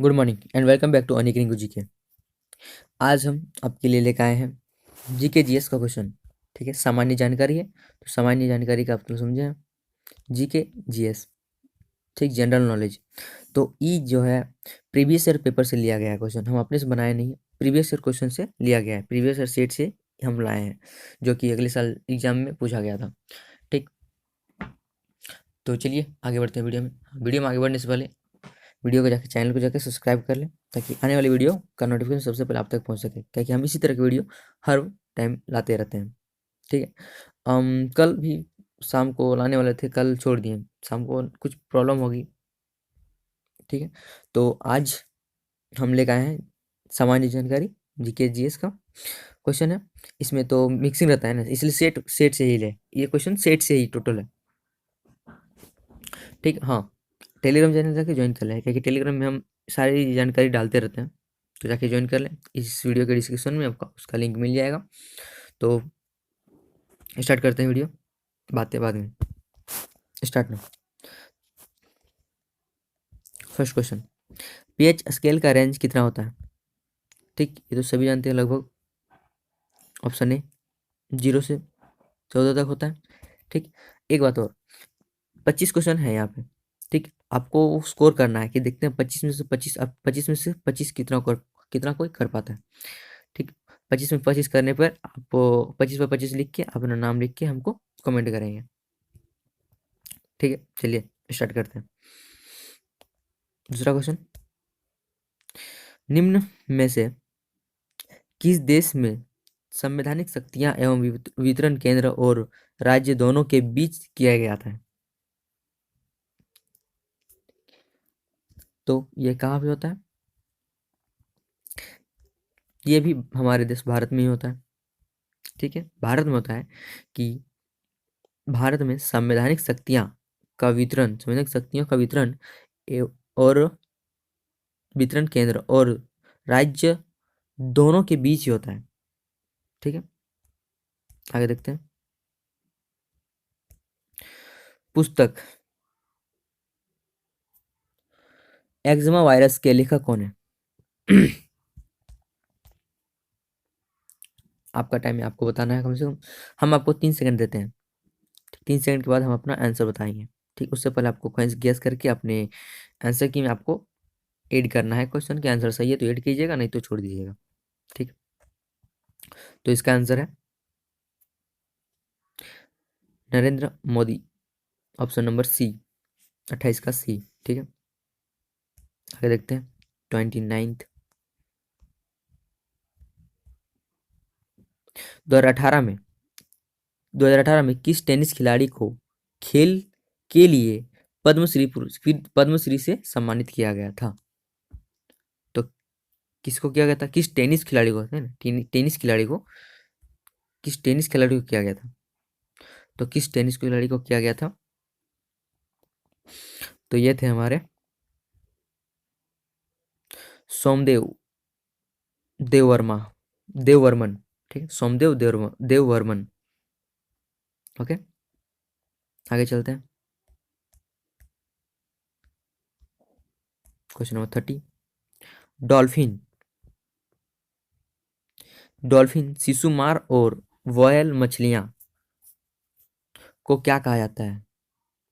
Good morning and welcome back to Anik Rinku GK. आज हम आपके लिए लेकर आए हैं जीके जीएस का क्वेश्चन। ठीक है, सामान्य जानकारी है तो सामान्य जानकारी का आप लोग समझे हैं। जीके जीएस, ठीक, जनरल नॉलेज। तो ई जो है प्रीवियस ईयर पेपर से लिया गया है क्वेश्चन, हम अपने से बनाए नहीं है, प्रीवियस ईयर क्वेश्चन से लिया गया है, प्रीवियस ईयर सेट से हम लाए हैं, जो कि अगले साल एग्जाम में पूछा गया था। ठीक, तो चलिए आगे बढ़ते हैं वीडियो में आगे बढ़ने से पहले वीडियो को जाकर चैनल को जाकर सब्सक्राइब कर लें, ताकि आने वाली वीडियो का नोटिफिकेशन सबसे पहले आप तक पहुंच सके, क्योंकि हम इसी तरह की वीडियो हर टाइम लाते रहते हैं। ठीक है, कल भी शाम को लाने वाले थे, कल छोड़ दिए, शाम को कुछ प्रॉब्लम होगी। ठीक है, तो आज हम लेकर आए हैं सामान्य जानकारी, जीके जीएस का क्वेश्चन है। इसमें तो मिक्सिंग रहता है ना, इसलिए सेट सेट से ही ले, ये क्वेश्चन सेट से ही टोटल है। ठीक, हाँ, टेलीग्राम चैनल जाके ज्वाइन कर लें, क्योंकि टेलीग्राम में हम सारी जानकारी डालते रहते हैं, तो जाके ज्वाइन कर लें। इस वीडियो के डिस्क्रिप्शन में आपका उसका लिंक मिल जाएगा। तो स्टार्ट करते हैं वीडियो, बातें बाद में। स्टार्ट ना। फर्स्ट क्वेश्चन, पीएच स्केल का रेंज कितना होता है? ठीक, ये तो सभी जानते हैं लगभग। ऑप्शन ए 0 से 14 तक होता है। ठीक, एक बात और, 25 क्वेश्चन है यहाँ पे। ठीक, आपको स्कोर करना है कि देखते हैं 25 में से 25, अब 25 में से 25 कितना कोई कर पाता है। ठीक, 25 में 25 करने पर आप 25 पर 25 लिख के अपना नाम लिख के हमको कमेंट करेंगे। ठीक है, चलिए स्टार्ट करते हैं। दूसरा क्वेश्चन, निम्न में से किस देश में संवैधानिक शक्तियां एवं वितरण केंद्र और राज्य दोनों के बीच किया गया था? तो ये कहाँ पे होता है? ये भी हमारे देश भारत में ही होता है। ठीक है, भारत में होता है कि भारत में संवैधानिक शक्तियों का वितरण और वितरण केंद्र और राज्य दोनों के बीच ही होता है। ठीक है, आगे देखते हैं। पुस्तक एक्जिमा वायरस के लेखक कौन है? आपका टाइम है, आपको बताना है कम से कम। हम आपको 3 सेकंड देते हैं, 3 सेकंड के बाद हम अपना आंसर बताएंगे। ठीक, उससे पहले आपको गेस करके अपने आंसर की में आपको ऐड करना है। क्वेश्चन के आंसर सही है तो ऐड कीजिएगा, नहीं तो छोड़ दीजिएगा। ठीक, तो इसका आंसर है Narendra Modi, option number C, 28 का सी। ठीक है, आगे देखते हैं। 29 2018 में 2018 में किस टेनिस खिलाड़ी को खेल के लिए पद्मश्री से सम्मानित किया गया था? तो किसको किया गया था, किस टेनिस खिलाड़ी को, है ना, किस टेनिस खिलाड़ी को किया गया था? तो किस टेनिस खिलाड़ी को किया गया था? तो ये थे हमारे सोमदेव देववर्मा देववर्मन। ठीक है, सोमदेव देववर्मन। ओके, आगे चलते हैं। Question number 30, dolphin dolphin Shishumar और वॉयल मछलियां को क्या कहा जाता है?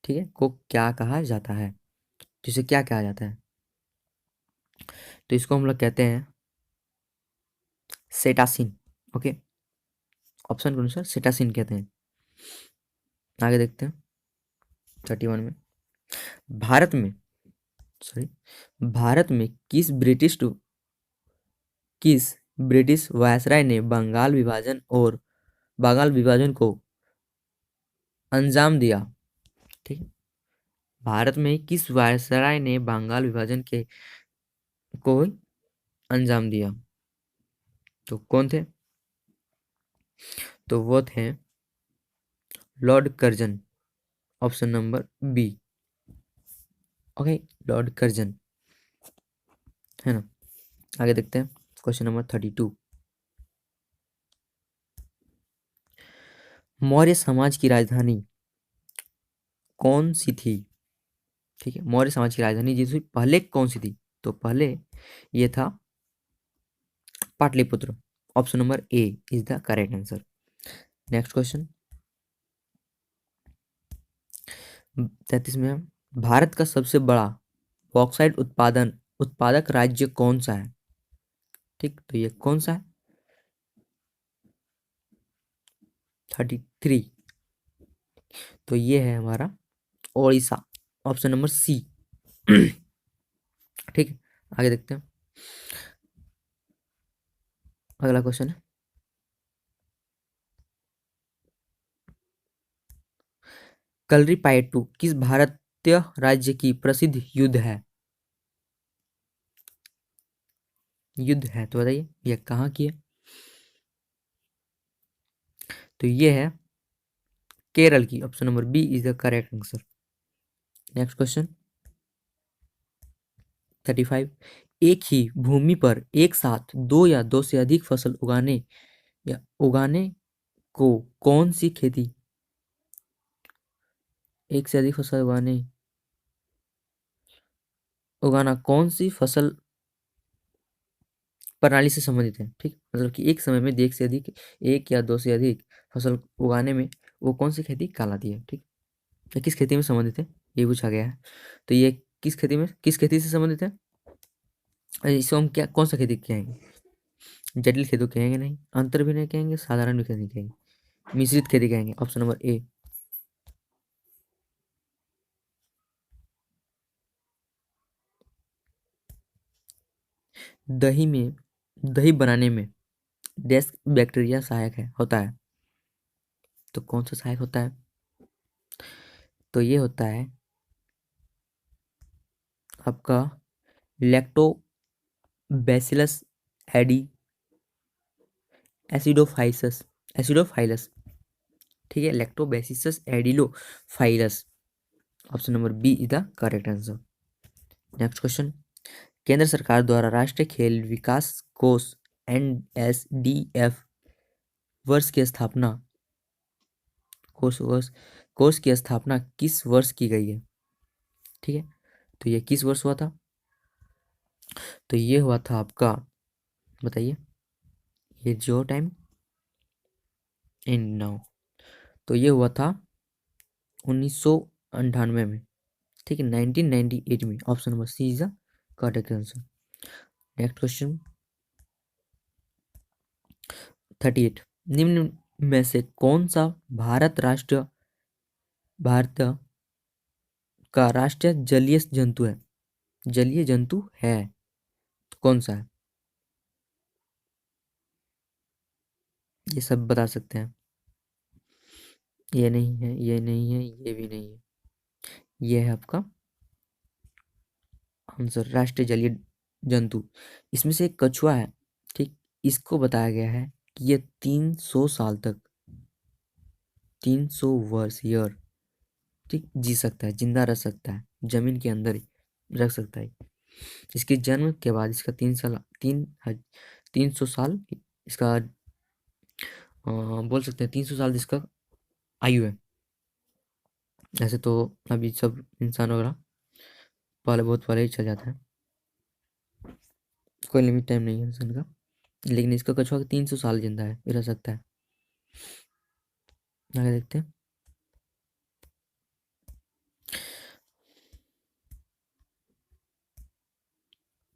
ठीक है, को क्या कहा जाता है, जिसे क्या कहा जाता है? तो इसको हम लोग कहते हैं सेटासिन। ओके, ऑप्शन के अनुसार सेटासिन कहते हैं। आगे देखते हैं। 31 में, भारत में सॉरी भारत में किस ब्रिटिश वायसराय ने बंगाल विभाजन को अंजाम दिया? ठीक है, भारत में किस वायसराय ने बंगाल विभाजन के को अंजाम दिया? तो कौन थे? तो वो थे Lord Curzon, option number B. Okay, Lord Curzon, है ना। आगे देखते हैं। क्वेश्चन नंबर 32, मौर्य समाज की राजधानी कौन सी थी? ठीक है, मौर्य समाज की राजधानी जी पहले कौन सी थी? तो पहले ये था Pataliputra. Option number a is the correct answer. Next question 33 में है, भारत का सबसे बड़ा बॉक्साइट उत्पादक राज्य कौन सा है? ठीक, तो ये कौन सा है? 33, तो ये है हमारा ओडिशा। ऑप्शन नंबर सी। ठीक है, आगे देखते हैं। अगला क्वेश्चन है, कलरीपायट्टू किस भारतीय राज्य की प्रसिद्ध युद्ध है? तो बताइए ये कहाँ की है? तो ये है केरल की। Option number B is the correct answer. Next question 35, एक ही भूमि पर एक साथ दो या दो से अधिक फसल उगाने को कौन सी खेती, एक से अधिक फसल उगाना कौन सी फसल प्रणाली से संबंधित है? ठीक, मतलब कि एक समय में एक से अधिक, एक या दो से अधिक फसल उगाने में वो कौन सी खेती कहलाती है? ठीक, ये किस खेती में संबंधित है, ये पूछा गया है। तो ये किस खेती से संबंधित है? इसको हम क्या कौन सा खेती कहेंगे? जटिल खेती कहेंगे नहीं, अंतर भी नहीं कहेंगे, साधारण भी खेती कहेंगे, मिश्रित खेती कहेंगे। ऑप्शन नंबर ए। दही बनाने में डेस्क बैक्टीरिया सहायक होता है। तो कौन सा सहायक होता है? तो ये होता है आपका लैक्टोबैसिलस एडी एसिडोफाइलस। ठीक है, lactobacillus acidophilus. Option number B is the correct answer. Next question, केंद्र सरकार द्वारा राष्ट्रीय खेल विकास कोष NSDF वर्ष की स्थापना कोष वर्ष कोष की स्थापना किस वर्ष की गई है? ठीक है, तो ये किस वर्ष हुआ था? तो ये हुआ था आपका, बताइए, ये जो टाइम इन नाउ, तो ये हुआ था 1998 में। ठीक है, 1998 में। Option number C is the correct answer. Next question 38, निम्न में से कौन सा भारत का राष्ट्रीय जलीय जंतु है? तो कौन सा है? ये सब बता सकते हैं। ये नहीं है, ये नहीं है, ये भी नहीं है, ये है आपका आंसर राष्ट्रीय जलीय जंतु। इसमें से एक कछुआ है। ठीक, इसको बताया गया है कि ये 300 साल तक, 300 वर्ष ईयर, ठीक, जी सकता है, जिंदा रह सकता है, जमीन के अंदर ही रख सकता है। इसके जन्म के बाद इसका 300 साल इसका बोल सकते हैं 300 साल इसका आयु है। ऐसे तो अभी सब इंसान वगैरह पहले बहुत पहले ही चल जाता है, कोई लिमिट टाइम नहीं है इंसान का, लेकिन इसका कछुआ 300 साल जिंदा है, रह सकता है। आगे देखते हैं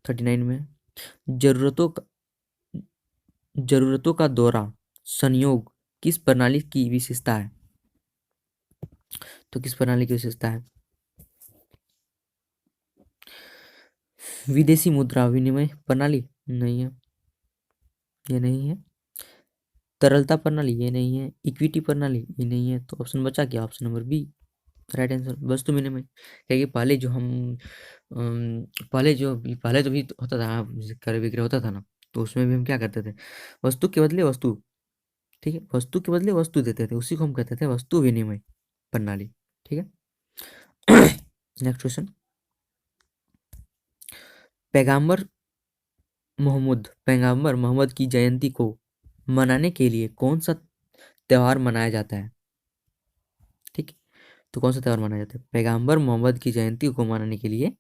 39 में, जरूरतों का जरूरतों का दौरा संयोग किस प्रणाली की विशेषता है? तो किस प्रणाली की विशेषता है? विदेशी मुद्रा विनिमय प्रणाली नहीं है, ये नहीं है। तरलता प्रणाली ये नहीं है। इक्विटी प्रणाली ये नहीं है। तो ऑप्शन बचा क्या? Option number B right answer, वस्तु विनिमय। क्योंकि पहले जो हम पहले तो भी होता था, क्रय विक्रय होता था ना, तो उसमें भी हम क्या करते थे, वस्तु के बदले वस्तु, ठीक है, वस्तु के बदले वस्तु देते थे, उसी को हम कहते थे वस्तु विनिमय प्रणाली। ठीक है। नेक्स्ट क्वेश्चन, पैगंबर पैगंबर मोहम्मद की जयंती को मनाने के लिए कौन सा त्योहार मनाया जाता है? ठीक है, तो कौन सा त्योहार मनाया जाता है पैगंबर मोहम्मद की जयंती को मनाने के लिए?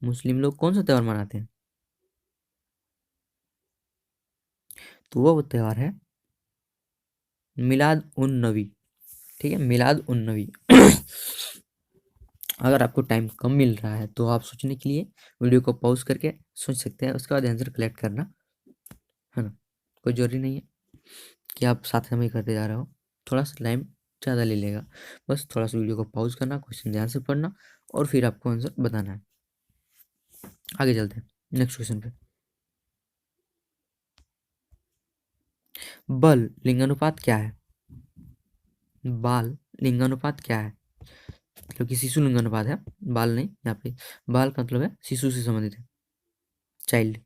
मुस्लिम लोग कौन सा त्यौहार मनाते हैं? तो वो त्यौहार है मिलाद उन नबी। ठीक है, मिलाद उन नबी। अगर आपको टाइम कम मिल रहा है तो आप सोचने के लिए वीडियो को पॉज करके सोच सकते हैं, उसके बाद आंसर कलेक्ट करना है ना। कोई जरूरी नहीं है कि आप साथ में ही करते जा रहे हो, थोड़ा सा टाइम ज़्यादा ले लेगा। बस थोड़ा सा वीडियो को पॉज करना, क्वेश्चन ध्यान से पढ़ना और फिर आपको आंसर बताना है। आगे चलते हैं नेक्स्ट क्वेश्चन पे। बल लिंगानुपात क्या है? बाल लिंगानुपात क्या है? मतलब कि शिशु लिंगानुपात है, बाल नहीं यहाँ पे। बाल का मतलब है शिशु से संबंधित है, चाइल्ड।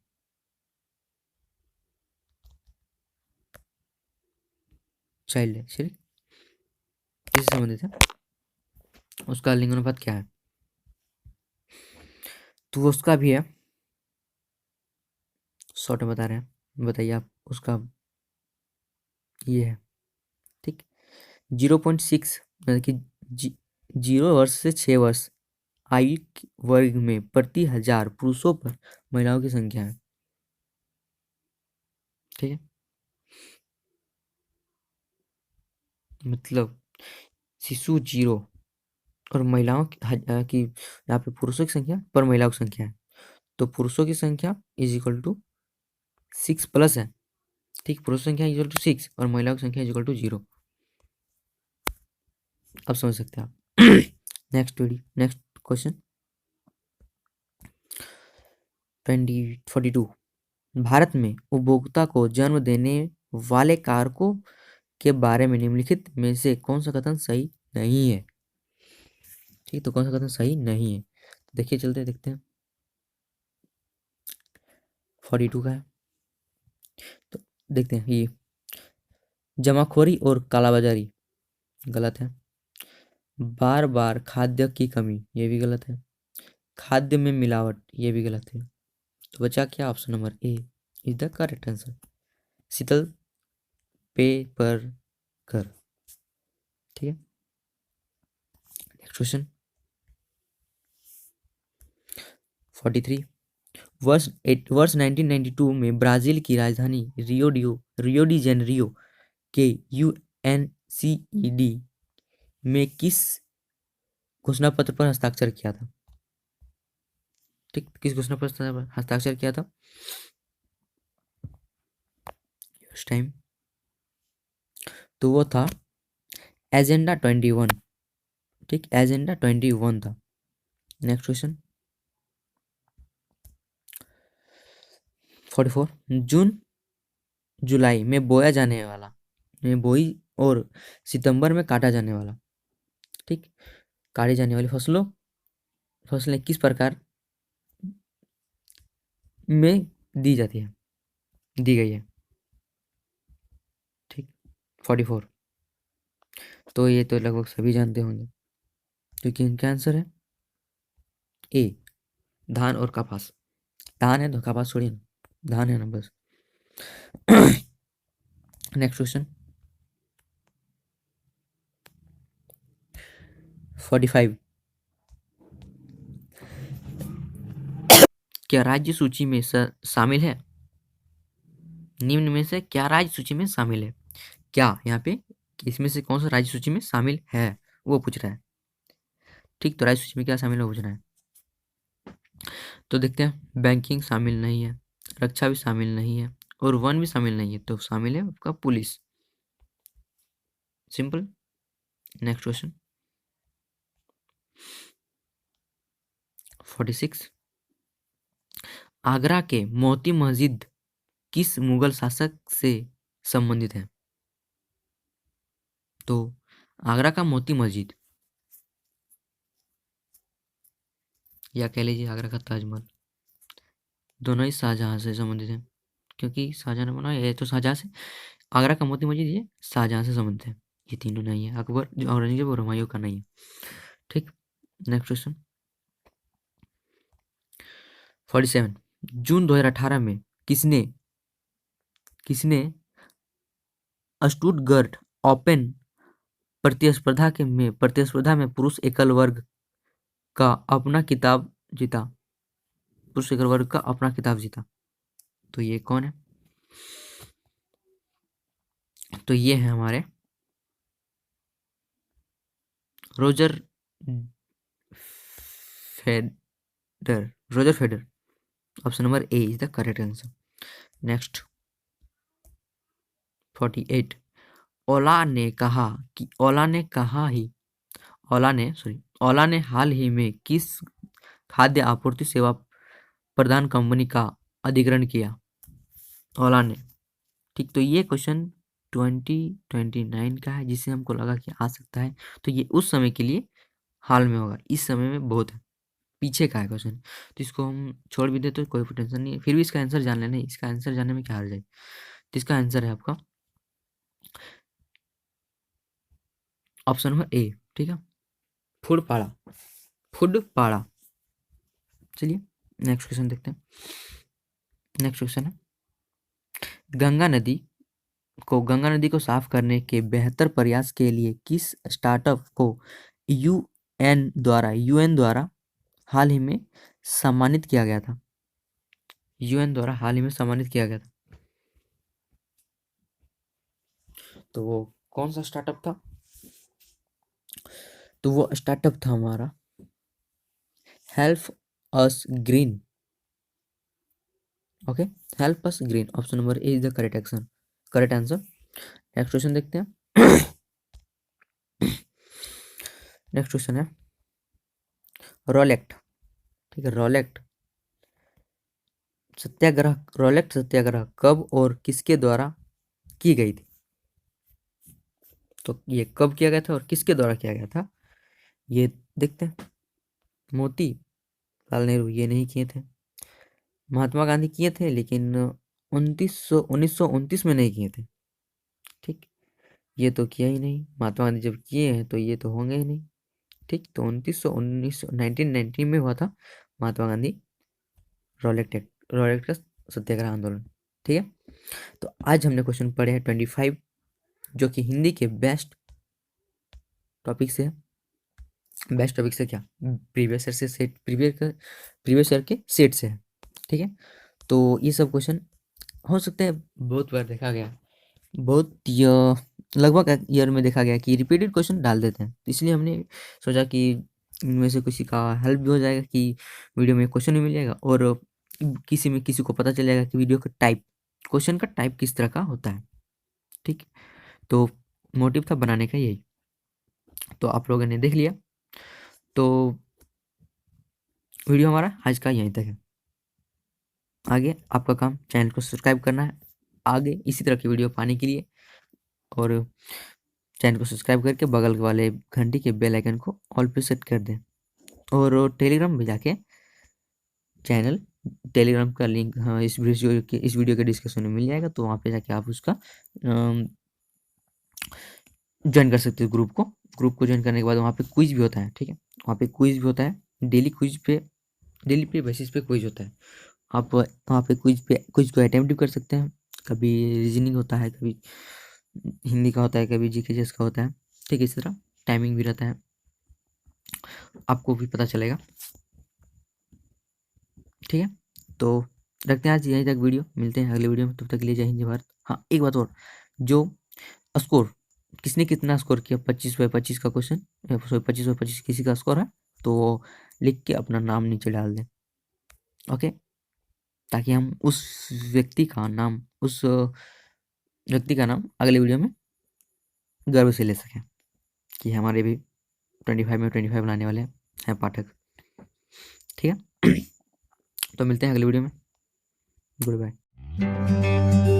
चाइल्ड है सॉरी, किससे संबंधित है, उसका लिंगानुपात क्या है? तो उसका भी है, शॉर्ट में बता रहे हैं, बताइए आप उसका। ये है, ठीक, 0.6, मतलब कि 0 वर्ष से 6 वर्ष आयु वर्ग में प्रति 1000 पुरुषों पर महिलाओं की संख्या है। ठीक है, मतलब शिशु 0 और महिलाओं की यहाँ पे पुरुषों की संख्या पर महिलाओं की संख्या है, तो पुरुषों की संख्या इज इक्वल टू 6 प्लस है। ठीक, पुरुषों की संख्या इज इक्वल टू 6 और महिलाओं की संख्या इज इक्वल टू 0। अब समझ सकते हैं आप। Next question 2042। भारत में उपभोक्ता को जन्म देने वाले कारकों के बारे में निम्नलिखित में से कौन सा कथन सही नहीं है? ठीक, तो कौन सा कथन सही नहीं है? देखिए, चलते देखते हैं। 42 का है, तो देखते हैं। ये जमाखोरी और कालाबाजारी गलत है। बार बार खाद्य की कमी, ये भी गलत है। खाद्य में मिलावट, ये भी गलत है। तो बचा क्या? Option number a is the correct answer, शीतल पेय पर कर। ठीक है, नेक्स्ट क्वेश्चन 43। वर्ष 1992 में ब्राजील की राजधानी रियो डी जेनरियो के यूएनसीईडी में किस घोषणा पत्र पर हस्ताक्षर किया था? ठीक, किस घोषणा पत्र पर हस्ताक्षर किया था उस टाइम? तो वो था एजेंडा 21। ठीक, एजेंडा 21 था। Next question 44। जून जुलाई में बोया जाने वाला, में बोई और सितंबर में काटा जाने वाला, ठीक, काटी जाने वाली फसलें किस प्रकार में दी जाती है, दी गई है? ठीक, 44। तो ये तो लगभग सभी जानते होंगे, क्योंकि इनका आंसर है ए, धान और कपास। धान है तो कपास छोड़िए ना, धान है ना बस। Next question 45। क्या राज्य सूची में शामिल है, निम्न में से क्या राज्य सूची में शामिल है? क्या यहाँ पे इसमें से कौन सा राज्य सूची में शामिल है वो पूछ रहा है। ठीक, तो राज्य सूची में क्या शामिल है वो पूछ रहा है। तो देखते हैं, बैंकिंग शामिल नहीं है, रक्षा भी शामिल नहीं है और वन भी शामिल नहीं है, तो शामिल है आपका police. Simple. Next question 46। Agra के मोती मस्जिद किस मुगल शासक से संबंधित है? तो आगरा का मोती मस्जिद, या कह लीजिए आगरा का ताजमहल, दोनों ही शाहजहां से संबंधित है, क्योंकि शाहजहां ने बनाया है, तो शाहजहां से। आगरा का मोती मस्जिद ये शाहजहां से संबंधित है, ये तीनों नहीं है, अकबर, औरंगजेब और हुमायूं का नहीं है। ठीक, नेक्स्ट क्वेश्चन 47। जून 2018 में किसने किसने स्टुटगर्ट ओपन प्रतिस्पर्धा में पुरुष एकल वर्ग का अपना खिताब जीता? पुरस्कार वर्ग का अपना खिताब जीता। तो ये कौन है? तो ये है हमारे Roger fader. Roger fader. Option number a is the correct answer. Next 48। ओला ने हाल ही में किस खाद्य आपूर्ति सेवा प्रदान कंपनी का अधिग्रहण किया? ओला ने। ठीक, तो ये क्वेश्चन 2029 का है, जिससे हमको लगा कि आ सकता है। तो ये उस समय के लिए हाल में होगा, इस समय में बहुत है, पीछे का है क्वेश्चन, तो इसको हम छोड़ भी दे तो कोई टेंशन नहीं है। फिर भी इसका आंसर जान लेना, इसका आंसर जानने में क्या हार जाए। तो इसका आंसर है आपका ऑप्शन नंबर ए। ठीक है, फूड पाड़ा। चलिए नेक्स्ट क्वेश्चन देखते हैं। नेक्स्ट क्वेश्चन है, गंगा नदी को साफ करने के बेहतर प्रयास के लिए किस स्टार्टअप को यूएन द्वारा हाल ही में सम्मानित किया गया था? यूएन द्वारा हाल ही में सम्मानित किया गया था, तो वो कौन सा स्टार्टअप था? तो वो स्टार्टअप था हमारा help us green. Okay, help us green, option number a is the correct answer. Next question देखते हैं। नेक्स्ट क्वेश्चन है रोलेक्ट। ठीक है, रोलेक्ट सत्याग्रह कब और किसके द्वारा की गई थी? तो ये कब किया गया था और किसके द्वारा किया गया था, ये देखते हैं। मोतीलाल नेहरू ये नहीं किए थे, महात्मा गांधी किए थे, लेकिन 1929 में नहीं किए थे। ठीक, ये तो किया ही नहीं, महात्मा गांधी जब किए हैं तो ये तो होंगे ही नहीं। ठीक, तो 1919 में हुआ था महात्मा गांधी रोलेक्ट का सत्याग्रह आंदोलन। ठीक है, तो आज हमने क्वेश्चन पढ़े हैं 25, जो कि हिंदी के बेस्ट टॉपिक से क्या, प्रीवियस ईयर के सेट से है। ठीक है, तो ये सब क्वेश्चन हो सकते हैं बहुत बार देखा गया, लगभग ईयर में देखा गया कि रिपीटेड क्वेश्चन डाल देते हैं, इसलिए हमने सोचा कि इनमें से किसी का हेल्प भी हो जाएगा, कि वीडियो में क्वेश्चन भी मिल जाएगा, और किसी को पता चल जाएगा कि वीडियो का क्वेश्चन का टाइप किस तरह का होता है। ठीक, तो मोटिव था बनाने का यही, तो आप लोगों ने देख लिया। तो वीडियो हमारा आज का यहीं तक है। आगे आपका काम चैनल को सब्सक्राइब करना है, आगे इसी तरह की वीडियो पाने के लिए, और चैनल को सब्सक्राइब करके बगल वाले घंटी के बेल आइकन को ऑल पे सेट कर दें, और टेलीग्राम में जाके टेलीग्राम का लिंक, हाँ, इस वीडियो के डिस्क्रिप्शन में मिल जाएगा, तो वहाँ पे जाके आप उसका ज्वाइन कर सकते हो ग्रुप को ज्वाइन करने के बाद वहाँ पे क्विज भी होता है। ठीक है, वहाँ पे क्विज भी होता है, डेली पे बेसिस पे क्विज होता है। आप वहाँ पे क्विज को अटेम्प्ट भी कर सकते हैं, कभी रीजनिंग होता है, कभी हिंदी का होता है, कभी जीके जीएस का होता है। ठीक है, इस तरह टाइमिंग भी रहता है, आपको भी पता चलेगा। ठीक है, तो रखते हैं आज यहीं तक वीडियो, मिलते हैं अगले वीडियो में, तब तक के लिए जय हिंद जय भारत। हाँ, एक बात और, जो स्कोर किसने कितना स्कोर किया 25/25 का क्वेश्चन, 25/25 किसी का स्कोर है, तो वो लिख के अपना नाम नीचे डाल दें। ओके, ताकि हम उस व्यक्ति का नाम अगले वीडियो में गर्व से ले सकें कि हमारे भी 25 में 25 लाने वाले हैं पाठक। ठीक है, तो मिलते हैं अगले वीडियो में, गुड बाय।